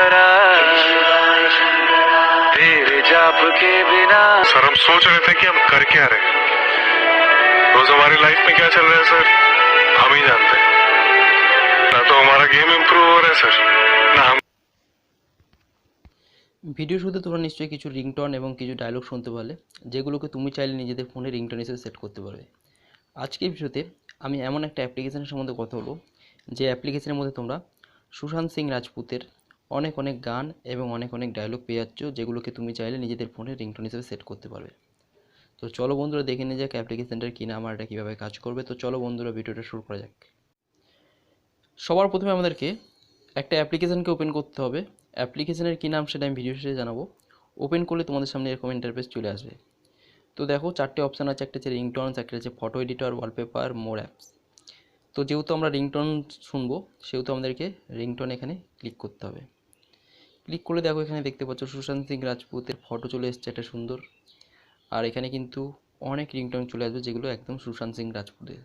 शंकरा तेरे जाप के बिना। सर हम सोच रहे थे कि हम कर क्या रहे हैं, रोज हमारी लाइफ में क्या चल रहा है सर हम ही जानते हैं। ना तो हमारा गेम इम्प्रूव हो रहा है सर, ना हम। ভিডিও শুরুতে তোমরা নিশ্চয়ই কিছু রিংটোন এবং কিছু ডায়লগ শুনতে পারলে, যেগুলোকে তুমি চাইলে নিজেদের ফোনে রিংটোন হিসেবে সেট করতে পারবে। আজকের ভিডিওতে আমি এমন একটা অ্যাপ্লিকেশনের সম্বন্ধে কথা বলবো, যে অ্যাপ্লিকেশনের মধ্যে তোমরা সুশান্ত সিং রাজপুতের অনেক অনেক গান এবং অনেক অনেক ডায়লগ পেয়ে যাচ্ছ, যেগুলোকে তুমি চাইলে নিজেদের ফোনে রিংটোন হিসেবে সেট করতে পারবে। তো চলো বন্ধুরা দেখে নিয়ে যাক অ্যাপ্লিকেশনটার কী নাম আর এটা কীভাবে কাজ করবে। তো চলো বন্ধুরা ভিডিওটা শুরু করা যাক। সবার প্রথমে আমাদেরকে একটা অ্যাপ্লিকেশনকে ওপেন করতে হবে। অ্যাপ্লিকেশনের কী নাম সেটা আমি ভিডিও শেষে জানাবো। ওপেন করলে তোমাদের সামনে এরকম ইন্টারফেস চলে আসবে। তো দেখো চারটে অপশান আছে, একটা হচ্ছে রিংটোনস, একটা হচ্ছে ফটো এডিটর, ওয়ালপেপার, মোর অ্যাপস। তো যেহেতু আমরা রিংটোন শুনবো সেহেতু আমাদেরকে রিংটোন এখানে ক্লিক করতে হবে। ক্লিক করলে দেখো এখানে দেখতে পাচ্ছ সুশান্ত সিং রাজপুতের ফটো চলে এসছে একটা সুন্দর। আর এখানে কিন্তু অনেক রিংটোন চলে আসবে যেগুলো একদম সুশান্ত সিং রাজপুতের।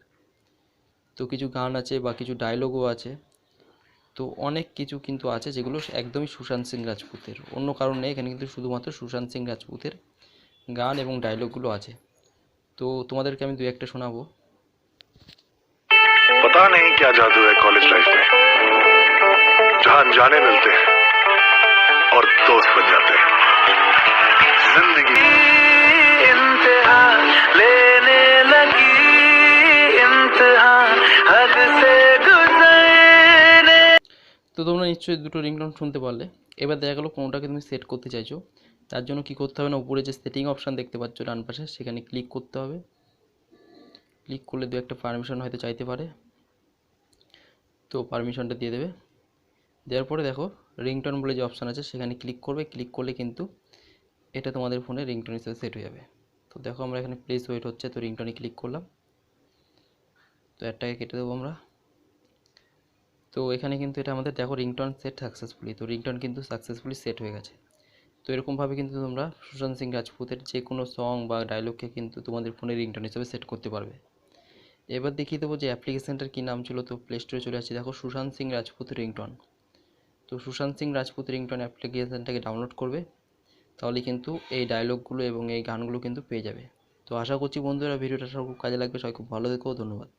তো কিছু গান আছে বা কিছু ডায়লগও আছে, তো অনেক কিছু কিন্তু আছে যেগুলো একদমই সুশান্ত সিং রাজপুতের, অন্য কারণ নেই। এখানে কিন্তু শুধুমাত্র সুশান্ত সিং রাজপুতের গান এবং ডায়লগগুলো আছে। তো তোমাদেরকে আমি দু একটা শোনাবো। पता नहीं क्या जादू है कॉलेज लाइफ में, जहाँ अनजाने मिलते हैं और दोस्त बन जाते हैं। जिंदगी इंतहा लेने लगी, इंतहा हद से गुजरने। তো তোমরা নিশ্চয়ই দুটো রিংটোন শুনতে পারলে। এবার দেখা গেলো কোনোটাকে তুমি সেট করতে চাইছো, তার জন্য কি করতে হবে না, উপরে যে সেটিং অপশান দেখতে পাচ্ছ ডান পাশে, সেখানে ক্লিক করতে হবে। ক্লিক করলে দু একটা পারমিশন হয়তো চাইতে পারে, তো পারমিশনটা দিয়ে দেবে। দেওয়ার পরে দেখো রিংটোন বলে যে অপশান আছে সেখানে ক্লিক করবে। ক্লিক করলে কিন্তু এটা তোমাদের ফোনে রিংটোন হিসেবে সেট হয়ে যাবে। তো দেখো আমরা এখানে প্লেস ওয়েট হচ্ছে, তো রিংটোনে ক্লিক করলাম। তো একটাকে কেটে দেবো আমরা। তো এখানে কিন্তু এটা আমাদের দেখো রিংটোন সেট সাকসেসফুলি, তো রিংটোন কিন্তু সাকসেসফুলি সেট হয়ে গেছে। তো এরকমভাবে কিন্তু তোমরা সুশান্ত সিং রাজপুতের যে কোনো সং বা ডায়লগকে কিন্তু তোমাদের ফোনে রিংটোন হিসেবে সেট করতে পারবে। এবার দেখিয়ে দেবো যে অ্যাপ্লিকেশানটার কী নাম ছিল। তো প্লে স্টোরে চলে আসছে, দেখো সুশান্ত সিং রাজপুত রিংটোন। তো সুশান্ত সিং রাজপুত রিংটোন অ্যাপ্লিকেশানটাকে ডাউনলোড করবে, তাহলে কিন্তু এই ডায়লগগুলো এবং এই গানগুলো কিন্তু পেয়ে যাবে। তো আশা করছি বন্ধুরা ভিডিওটা সব খুব কাজে লাগবে। সবাই খুব ভালো থেকো, ধন্যবাদ।